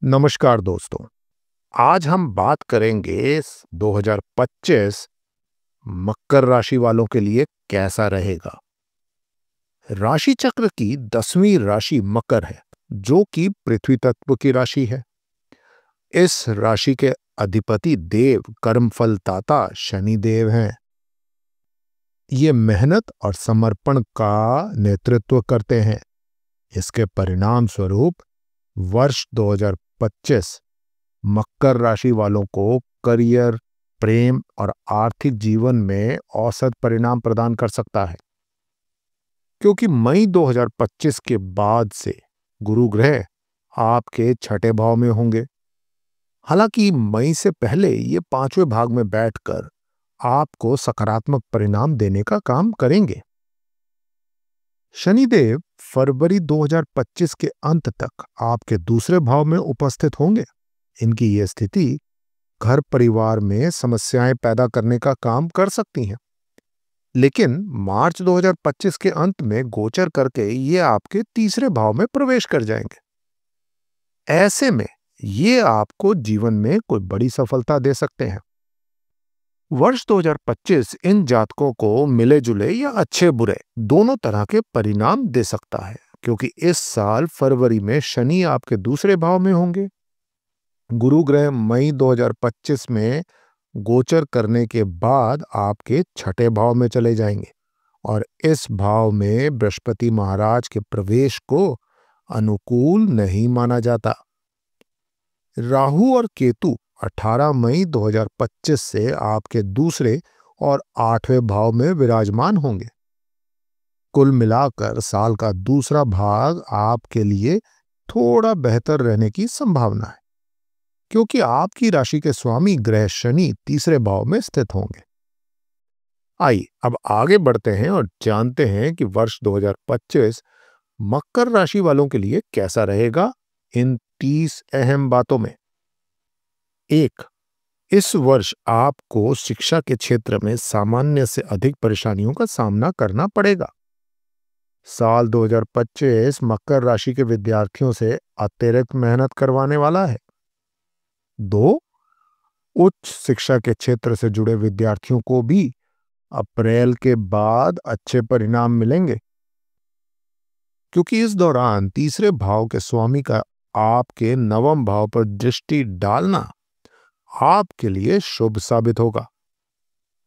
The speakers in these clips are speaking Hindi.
नमस्कार दोस्तों। आज हम बात करेंगे 2025 मकर राशि वालों के लिए कैसा रहेगा। राशि चक्र की 10वीं राशि मकर है, जो कि पृथ्वी तत्व की राशि है। इस राशि के अधिपति देव कर्मफल दाता शनि देव हैं। ये मेहनत और समर्पण का नेतृत्व करते हैं। इसके परिणाम स्वरूप वर्ष 2025 मकर राशि वालों को करियर, प्रेम और आर्थिक जीवन में औसत परिणाम प्रदान कर सकता है, क्योंकि मई 2025 के बाद से गुरु ग्रह आपके छठे भाव में होंगे। हालांकि मई से पहले ये पांचवें भाग में बैठकर आपको सकारात्मक परिणाम देने का काम करेंगे। शनिदेव फरवरी 2025 के अंत तक आपके दूसरे भाव में उपस्थित होंगे। इनकी ये स्थिति घर परिवार में समस्याएं पैदा करने का काम कर सकती हैं, लेकिन मार्च 2025 के अंत में गोचर करके ये आपके तीसरे भाव में प्रवेश कर जाएंगे। ऐसे में ये आपको जीवन में कोई बड़ी सफलता दे सकते हैं। वर्ष 2025 इन जातकों को मिले जुले या अच्छे बुरे दोनों तरह के परिणाम दे सकता है, क्योंकि इस साल फरवरी में शनि आपके दूसरे भाव में होंगे। गुरु ग्रह मई 2025 में गोचर करने के बाद आपके छठे भाव में चले जाएंगे और इस भाव में बृहस्पति महाराज के प्रवेश को अनुकूल नहीं माना जाता। राहु और केतु 18 मई 2025 से आपके दूसरे और आठवें भाव में विराजमान होंगे। कुल मिलाकर साल का दूसरा भाग आपके लिए थोड़ा बेहतर रहने की संभावना है, क्योंकि आपकी राशि के स्वामी ग्रह शनि तीसरे भाव में स्थित होंगे। आइए अब आगे बढ़ते हैं और जानते हैं कि वर्ष 2025 मकर राशि वालों के लिए कैसा रहेगा इन 30 अहम बातों में। 1. इस वर्ष आपको शिक्षा के क्षेत्र में सामान्य से अधिक परेशानियों का सामना करना पड़ेगा। साल 2025 मकर राशि के विद्यार्थियों से अतिरिक्त मेहनत करवाने वाला है। 2. उच्च शिक्षा के क्षेत्र से जुड़े विद्यार्थियों को भी अप्रैल के बाद अच्छे परिणाम मिलेंगे, क्योंकि इस दौरान तीसरे भाव के स्वामी का आपके नवम भाव पर दृष्टि डालना आपके लिए शुभ साबित होगा।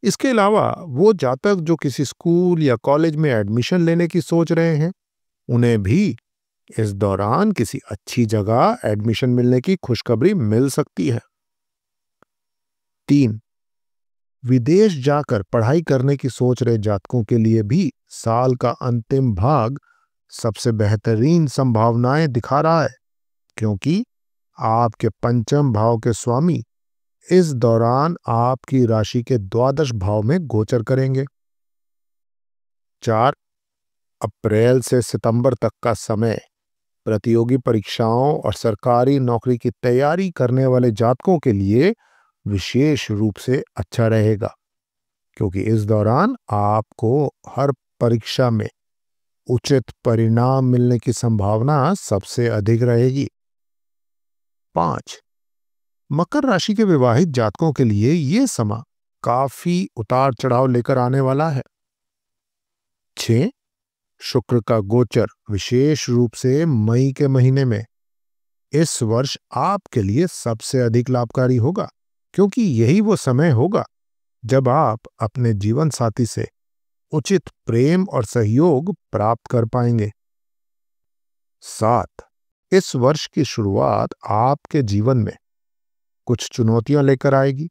इसके अलावा वो जातक जो किसी स्कूल या कॉलेज में एडमिशन लेने की सोच रहे हैं, उन्हें भी इस दौरान किसी अच्छी जगह एडमिशन मिलने की खुशखबरी मिल सकती है। 3. विदेश जाकर पढ़ाई करने की सोच रहे जातकों के लिए भी साल का अंतिम भाग सबसे बेहतरीन संभावनाएं दिखा रहा है, क्योंकि आपके पंचम भाव के स्वामी इस दौरान आपकी राशि के द्वादश भाव में गोचर करेंगे। 4. अप्रैल से सितंबर तक का समय प्रतियोगी परीक्षाओं और सरकारी नौकरी की तैयारी करने वाले जातकों के लिए विशेष रूप से अच्छा रहेगा, क्योंकि इस दौरान आपको हर परीक्षा में उचित परिणाम मिलने की संभावना सबसे अधिक रहेगी। 5. मकर राशि के विवाहित जातकों के लिए यह समय काफी उतार चढ़ाव लेकर आने वाला है। 6. शुक्र का गोचर विशेष रूप से मई के महीने में इस वर्ष आपके लिए सबसे अधिक लाभकारी होगा, क्योंकि यही वो समय होगा जब आप अपने जीवन साथी से उचित प्रेम और सहयोग प्राप्त कर पाएंगे। 7. इस वर्ष की शुरुआत आपके जीवन में कुछ चुनौतियां लेकर आएगी।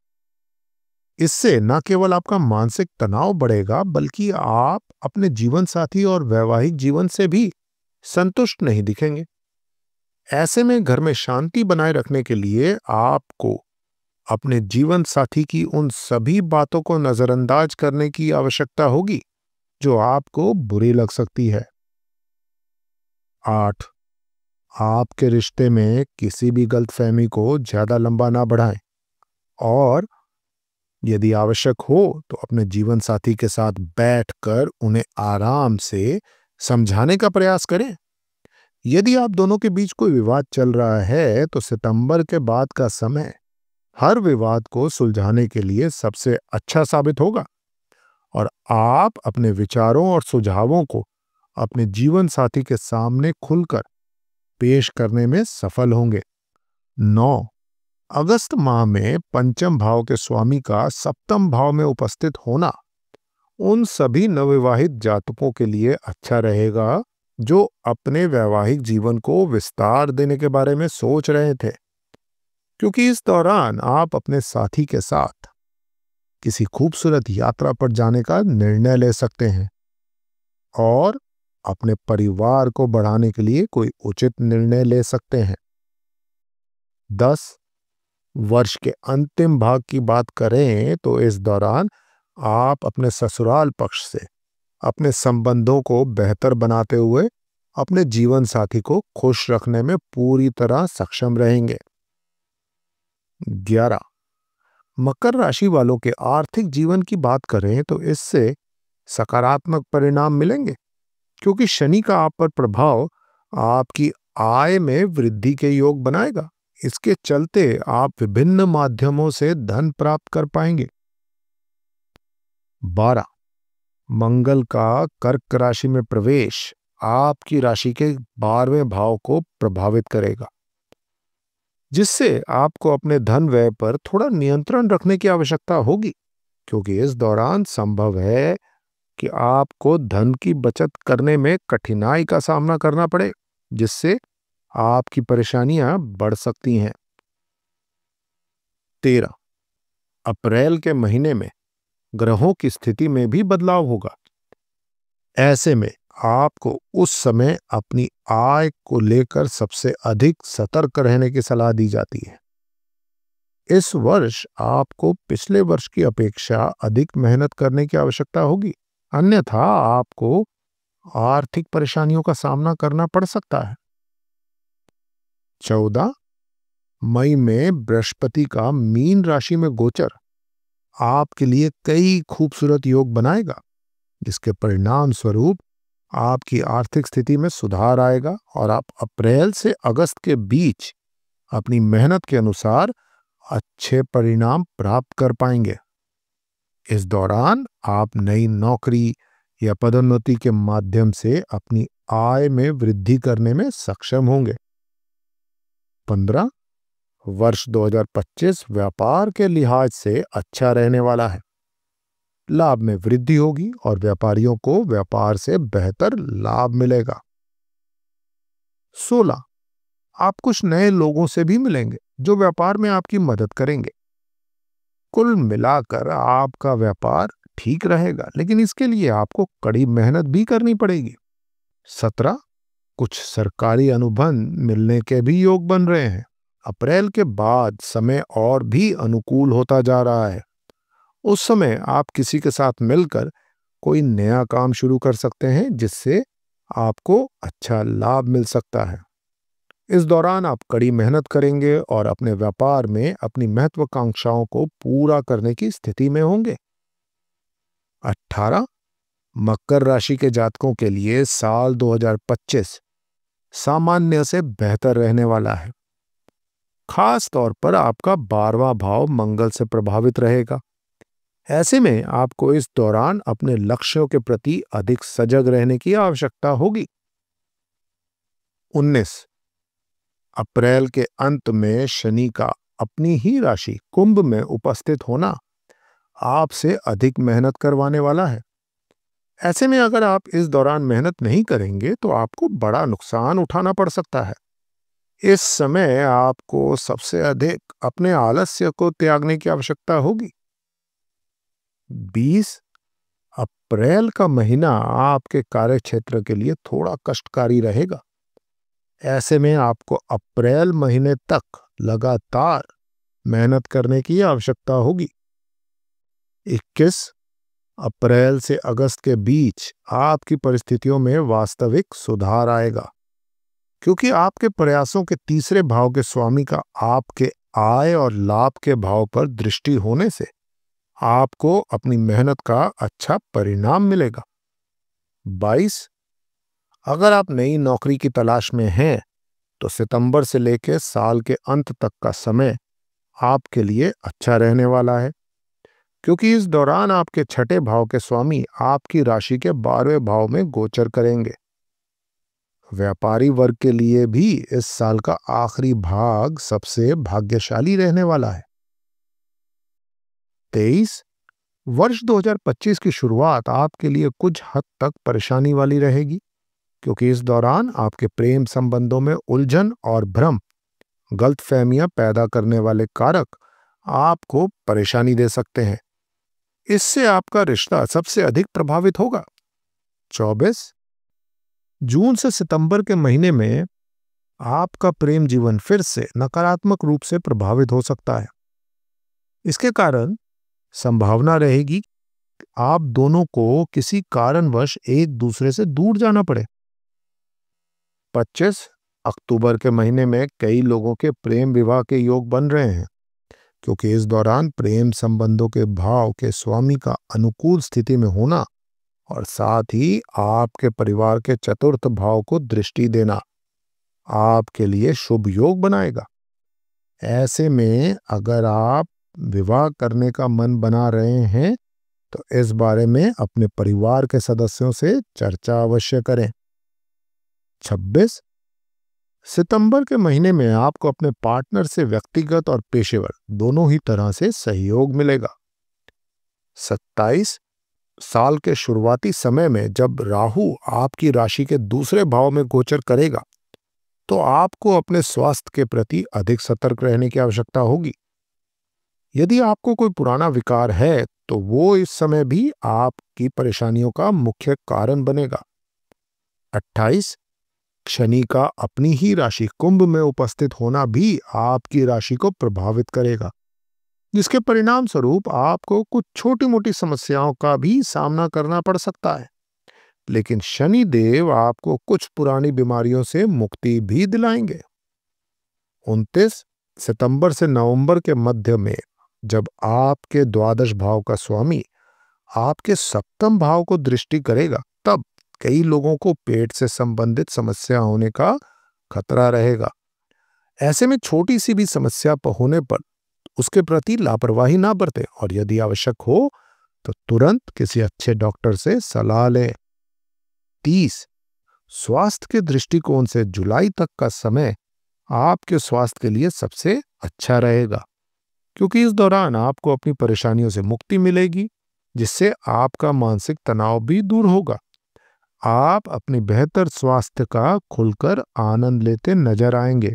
इससे न केवल आपका मानसिक तनाव बढ़ेगा, बल्कि आप अपने जीवन साथी और वैवाहिक जीवन से भी संतुष्ट नहीं दिखेंगे। ऐसे में घर में शांति बनाए रखने के लिए आपको अपने जीवन साथी की उन सभी बातों को नजरअंदाज करने की आवश्यकता होगी जो आपको बुरी लग सकती है। 8. आपके रिश्ते में किसी भी गलतफहमी को ज्यादा लंबा ना बढ़ाएं और यदि आवश्यक हो तो अपने जीवन साथी के साथ बैठकर उन्हें आराम से समझाने का प्रयास करें, यदि आप दोनों के बीच कोई विवाद चल रहा है तो सितंबर के बाद का समय हर विवाद को सुलझाने के लिए सबसे अच्छा साबित होगा और आप अपने विचारों और सुझावों को अपने जीवन साथी के सामने खुलकर पेश करने में सफल होंगे। 9 अगस्त माह में पंचम भाव के स्वामी का सप्तम भाव में उपस्थित होना उन सभी नवविवाहित जातकों के लिए अच्छा रहेगा जो अपने वैवाहिक जीवन को विस्तार देने के बारे में सोच रहे थे, क्योंकि इस दौरान आप अपने साथी के साथ किसी खूबसूरत यात्रा पर जाने का निर्णय ले सकते हैं और अपने परिवार को बढ़ाने के लिए कोई उचित निर्णय ले सकते हैं। 10 वर्ष के अंतिम भाग की बात करें तो इस दौरान आप अपने ससुराल पक्ष से अपने संबंधों को बेहतर बनाते हुए अपने जीवन साथी को खुश रखने में पूरी तरह सक्षम रहेंगे। 11 मकर राशि वालों के आर्थिक जीवन की बात करें तो इससे सकारात्मक परिणाम मिलेंगे, क्योंकि शनि का आप पर प्रभाव आपकी आय में वृद्धि के योग बनाएगा। इसके चलते आप विभिन्न माध्यमों से धन प्राप्त कर पाएंगे। 12 मंगल का कर्क राशि में प्रवेश आपकी राशि के 12वें भाव को प्रभावित करेगा, जिससे आपको अपने धन व्यय पर थोड़ा नियंत्रण रखने की आवश्यकता होगी, क्योंकि इस दौरान संभव है कि आपको धन की बचत करने में कठिनाई का सामना करना पड़े, जिससे आपकी परेशानियां बढ़ सकती हैं। 13 अप्रैल के महीने में ग्रहों की स्थिति में भी बदलाव होगा। ऐसे में आपको उस समय अपनी आय को लेकर सबसे अधिक सतर्क रहने की सलाह दी जाती है। इस वर्ष आपको पिछले वर्ष की अपेक्षा अधिक मेहनत करने की आवश्यकता होगी, अन्यथा आपको आर्थिक परेशानियों का सामना करना पड़ सकता है। 14 मई में बृहस्पति का मीन राशि में गोचर आपके लिए कई खूबसूरत योग बनाएगा, जिसके परिणाम स्वरूप आपकी आर्थिक स्थिति में सुधार आएगा और आप अप्रैल से अगस्त के बीच अपनी मेहनत के अनुसार अच्छे परिणाम प्राप्त कर पाएंगे। इस दौरान आप नई नौकरी या पदोन्नति के माध्यम से अपनी आय में वृद्धि करने में सक्षम होंगे। 15 वर्ष 2025 व्यापार के लिहाज से अच्छा रहने वाला है। लाभ में वृद्धि होगी और व्यापारियों को व्यापार से बेहतर लाभ मिलेगा। 16 आप कुछ नए लोगों से भी मिलेंगे जो व्यापार में आपकी मदद करेंगे। कुल मिलाकर आपका व्यापार ठीक रहेगा, लेकिन इसके लिए आपको कड़ी मेहनत भी करनी पड़ेगी। 17 कुछ सरकारी अनुबंध मिलने के भी योग बन रहे हैं। अप्रैल के बाद समय और भी अनुकूल होता जा रहा है। उस समय आप किसी के साथ मिलकर कोई नया काम शुरू कर सकते हैं, जिससे आपको अच्छा लाभ मिल सकता है। इस दौरान आप कड़ी मेहनत करेंगे और अपने व्यापार में अपनी महत्वाकांक्षाओं को पूरा करने की स्थिति में होंगे। 18 मकर राशि के जातकों के लिए साल 2025 सामान्य से बेहतर रहने वाला है। खास तौर पर आपका 12वां भाव मंगल से प्रभावित रहेगा। ऐसे में आपको इस दौरान अपने लक्ष्यों के प्रति अधिक सजग रहने की आवश्यकता होगी। 19 अप्रैल के अंत में शनि का अपनी ही राशि कुंभ में उपस्थित होना आपसे अधिक मेहनत करवाने वाला है। ऐसे में अगर आप इस दौरान मेहनत नहीं करेंगे तो आपको बड़ा नुकसान उठाना पड़ सकता है। इस समय आपको सबसे अधिक अपने आलस्य को त्यागने की आवश्यकता होगी। 20 अप्रैल का महीना आपके कार्यक्षेत्र के लिए थोड़ा कष्टकारी रहेगा। ऐसे में आपको अप्रैल महीने तक लगातार मेहनत करने की आवश्यकता होगी। 21 अप्रैल से अगस्त के बीच आपकी परिस्थितियों में वास्तविक सुधार आएगा, क्योंकि आपके प्रयासों के तीसरे भाव के स्वामी का आपके आय और लाभ के भाव पर दृष्टि होने से आपको अपनी मेहनत का अच्छा परिणाम मिलेगा। 22 अगर आप नई नौकरी की तलाश में हैं, तो सितंबर से लेकर साल के अंत तक का समय आपके लिए अच्छा रहने वाला है, क्योंकि इस दौरान आपके छठे भाव के स्वामी आपकी राशि के 12वें भाव में गोचर करेंगे। व्यापारी वर्ग के लिए भी इस साल का आखिरी भाग सबसे भाग्यशाली रहने वाला है। 23 वर्ष 2025 की शुरुआत आपके लिए कुछ हद तक परेशानी वाली रहेगी, क्योंकि इस दौरान आपके प्रेम संबंधों में उलझन और भ्रम, गलतफहमियां पैदा करने वाले कारक आपको परेशानी दे सकते हैं। इससे आपका रिश्ता सबसे अधिक प्रभावित होगा। 24 जून से सितंबर के महीने में आपका प्रेम जीवन फिर से नकारात्मक रूप से प्रभावित हो सकता है। इसके कारण संभावना रहेगी कि आप दोनों को किसी कारणवश एक दूसरे से दूर जाना पड़े। 25 अक्टूबर के महीने में कई लोगों के प्रेम विवाह के योग बन रहे हैं, क्योंकि इस दौरान प्रेम संबंधों के भाव के स्वामी का अनुकूल स्थिति में होना और साथ ही आपके परिवार के चतुर्थ भाव को दृष्टि देना आपके लिए शुभ योग बनाएगा। ऐसे में अगर आप विवाह करने का मन बना रहे हैं, तो इस बारे में अपने परिवार के सदस्यों से चर्चा अवश्य करें। 26 सितंबर के महीने में आपको अपने पार्टनर से व्यक्तिगत और पेशेवर दोनों ही तरह से सहयोग मिलेगा। 27 साल के शुरुआती समय में जब राहु आपकी राशि के दूसरे भाव में गोचर करेगा, तो आपको अपने स्वास्थ्य के प्रति अधिक सतर्क रहने की आवश्यकता होगी। यदि आपको कोई पुराना विकार है, तो वो इस समय भी आपकी परेशानियों का मुख्य कारण बनेगा। 28 शनि का अपनी ही राशि कुंभ में उपस्थित होना भी आपकी राशि को प्रभावित करेगा, जिसके परिणाम स्वरूप आपको कुछ छोटी मोटी समस्याओं का भी सामना करना पड़ सकता है। लेकिन शनि देव आपको कुछ पुरानी बीमारियों से मुक्ति भी दिलाएंगे। 29 सितंबर से नवंबर के मध्य में जब आपके द्वादश भाव का स्वामी आपके सप्तम भाव को दृष्टि करेगा, तब कई लोगों को पेट से संबंधित समस्या होने का खतरा रहेगा। ऐसे में छोटी सी भी समस्या होने पर उसके प्रति लापरवाही ना बरतें और यदि आवश्यक हो तो तुरंत किसी अच्छे डॉक्टर से सलाह लें। 30 स्वास्थ्य के दृष्टिकोण से जुलाई तक का समय आपके स्वास्थ्य के लिए सबसे अच्छा रहेगा, क्योंकि इस दौरान आपको अपनी परेशानियों से मुक्ति मिलेगी, जिससे आपका मानसिक तनाव भी दूर होगा। आप अपनी बेहतर स्वास्थ्य का खुलकर आनंद लेते नजर आएंगे।